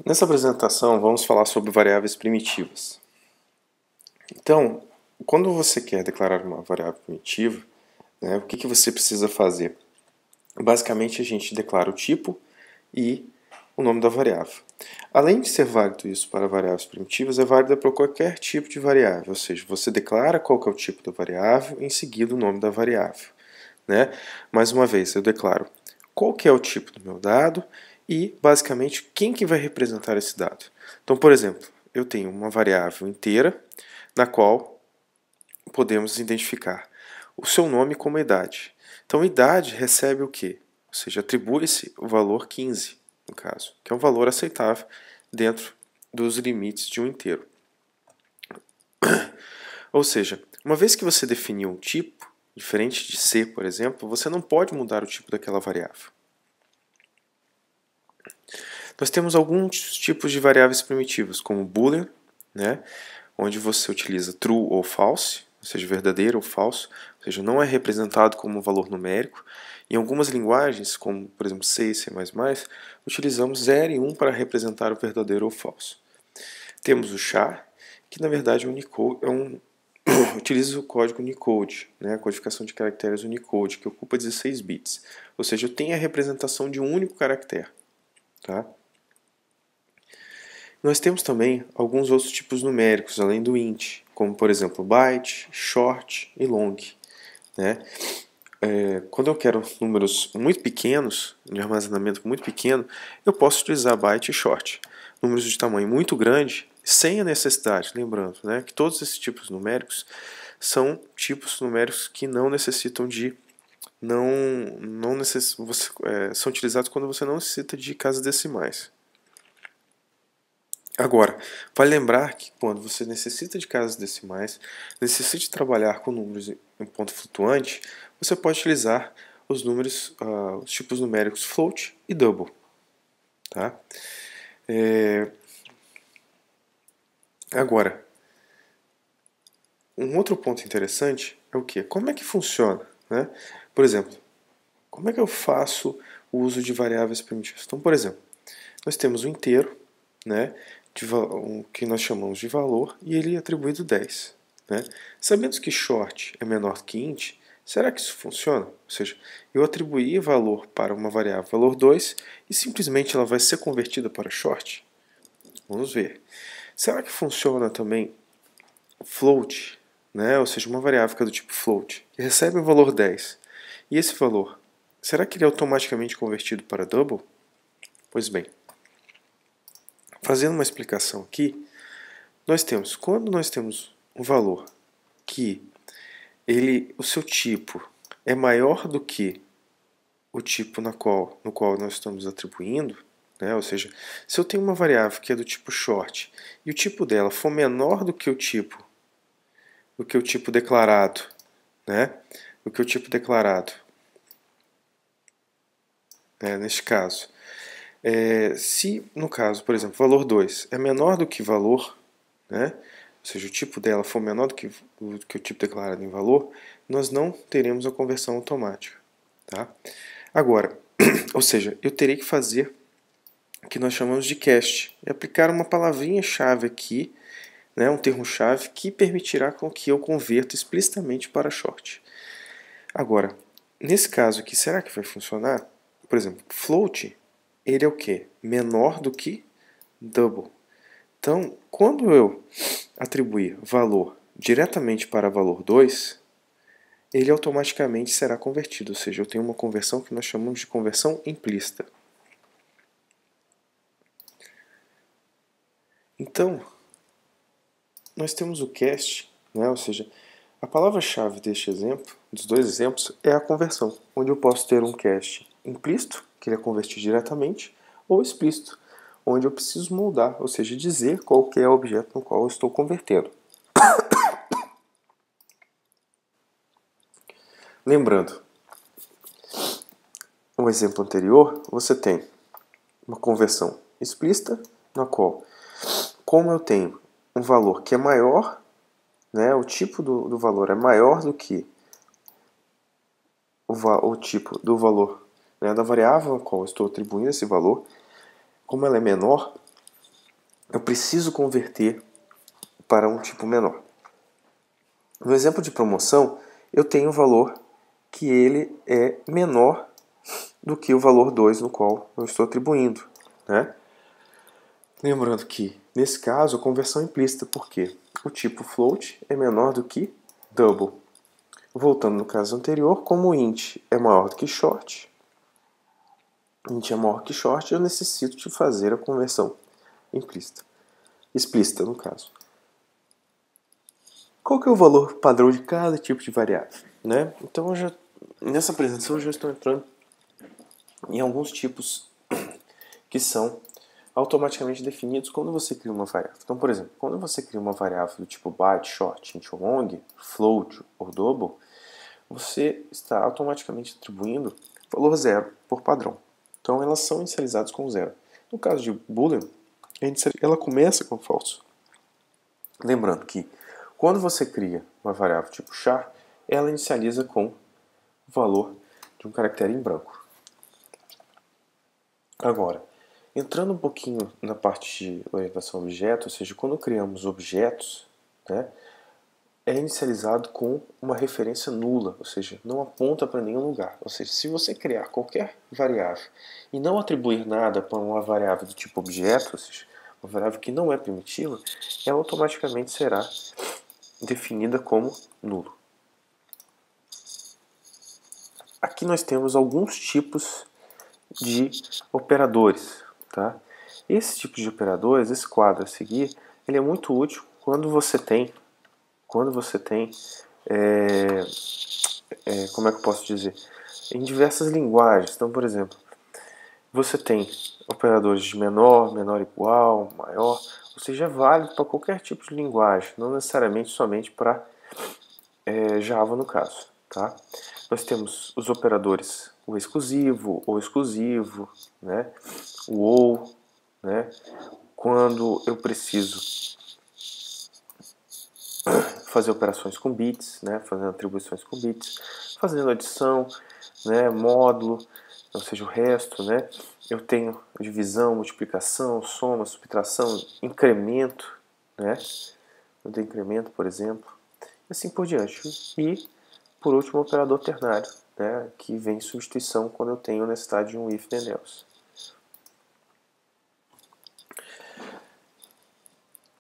Nessa apresentação, vamos falar sobre variáveis primitivas. Então, quando você quer declarar uma variável primitiva, o que você precisa fazer? Basicamente, a gente declara o tipo e o nome da variável. Além de ser válido isso para variáveis primitivas, é válido para qualquer tipo de variável, ou seja, você declara qual que é o tipo da variável e em seguida o nome da variável. Mais uma vez, eu declaro qual que é o tipo do meu dado e, basicamente, quem que vai representar esse dado. Então, por exemplo, eu tenho uma variável inteira na qual podemos identificar o seu nome como idade. Então, idade recebe o quê? Ou seja, atribui-se o valor 15, no caso, que é um valor aceitável dentro dos limites de um inteiro. Ou seja, uma vez que você definiu um tipo, diferente de C, por exemplo, você não pode mudar o tipo daquela variável. Nós temos alguns tipos de variáveis primitivas, como boolean, onde você utiliza true ou false, ou seja, verdadeiro ou falso, ou seja, não é representado como um valor numérico. Em algumas linguagens, como por exemplo C e C++, utilizamos 0 e 1 para representar o verdadeiro ou falso. Temos o char, que na verdade utiliza o código Unicode, a codificação de caracteres Unicode, que ocupa 16 bits. Ou seja, eu tenho a representação de um único caractere. Tá? Nós temos também alguns outros tipos numéricos, além do int, como por exemplo byte, short e long. Quando eu quero números muito pequenos, de armazenamento muito pequeno, eu posso utilizar byte e short. Números de tamanho muito grande, sem a necessidade, lembrando que todos esses tipos numéricos são tipos numéricos que não necessitam de são utilizados quando você não necessita de casas decimais. Agora, vale lembrar que quando você necessita de casas decimais, necessita trabalhar com números em ponto flutuante, você pode utilizar os tipos numéricos float e double. Tá? Agora, um outro ponto interessante é o quê? Como é que funciona? Por exemplo, como é que eu faço o uso de variáveis primitivas? Então, por exemplo, nós temos um inteiro, que nós chamamos de valor, e ele é atribuído 10. Sabendo que short é menor que int, será que isso funciona? Ou seja, eu atribuí valor para uma variável valor 2 e simplesmente ela vai ser convertida para short? Vamos ver. Será que funciona também float, ou seja, uma variável que é do tipo float, que recebe o valor 10, e esse valor, será que ele é automaticamente convertido para double? Pois bem, fazendo uma explicação aqui, quando nós temos um valor que o seu tipo é maior do que o tipo no qual nós estamos atribuindo, ou seja, se eu tenho uma variável que é do tipo short e o tipo dela for menor do que o tipo declarado, neste caso, se no caso, por exemplo, valor 2 é menor do que valor, ou seja, o tipo dela for menor do que o tipo declarado em valor, nós não teremos a conversão automática. Tá? Agora, ou seja, eu terei que fazer o que nós chamamos de cast, e aplicar uma palavrinha-chave aqui, um termo-chave que permitirá com que eu converta explicitamente para short. Agora, nesse caso aqui, será que vai funcionar? Por exemplo, float, ele é o quê? Menor do que double. Então, quando eu atribuir valor diretamente para valor 2, ele automaticamente será convertido, ou seja, eu tenho uma conversão que nós chamamos de conversão implícita. Então, nós temos o cast, ou seja, a palavra-chave deste exemplo, dos dois exemplos, é a conversão, onde eu posso ter um cast implícito, que ele é convertido diretamente, ou explícito, onde eu preciso moldar, ou seja, dizer qual que é o objeto no qual eu estou convertendo. Lembrando, no exemplo anterior, você tem uma conversão explícita, na qual, como eu tenho um valor que é maior, o tipo do valor é maior do que o tipo do valor da variável a qual eu estou atribuindo esse valor, como ela é menor, eu preciso converter para um tipo menor. No exemplo de promoção, eu tenho um valor que ele é menor do que o valor 2 no qual eu estou atribuindo, né? Lembrando que, nesse caso, a conversão é implícita, porque o tipo float é menor do que double. Voltando no caso anterior, como o int é maior do que short, eu necessito de fazer a conversão implícita. Explícita, no caso. Qual que é o valor padrão de cada tipo de variável, né? Então, nessa apresentação, eu já estou entrando em alguns tipos que são automaticamente definidos quando você cria uma variável. Então, por exemplo, quando você cria uma variável do tipo byte, short, int ou long, float ou double, você está automaticamente atribuindo valor zero por padrão. Então, elas são inicializadas com zero. No caso de boolean, ela começa com false. Lembrando que quando você cria uma variável tipo char, ela inicializa com o valor de um caractere em branco. Agora, entrando um pouquinho na parte de orientação a objeto, ou seja, quando criamos objetos, né, é inicializado com uma referência nula, ou seja, não aponta para nenhum lugar. Ou seja, se você criar qualquer variável e não atribuir nada para uma variável do tipo objeto, ou seja, uma variável que não é primitiva, ela automaticamente será definida como nulo. Aqui nós temos alguns tipos de operadores, tá? Esse tipo de operadores, esse quadro a seguir, ele é muito útil quando você tem, como é que eu posso dizer, em diversas linguagens. Então, por exemplo, você tem operadores de menor, menor igual, maior, ou seja, é válido para qualquer tipo de linguagem, não necessariamente somente para Java no caso, tá? Nós temos os operadores o exclusivo, né? O ou, né? Quando eu preciso fazer operações com bits, né? Fazendo atribuições com bits, fazendo adição, né? Módulo, ou seja, o resto, né? Eu tenho divisão, multiplicação, soma, subtração, incremento, né? Eu tenho incremento, por exemplo, e assim por diante. E, por último, o operador ternário, né? Que vem em substituição quando eu tenho necessidade de um if then else.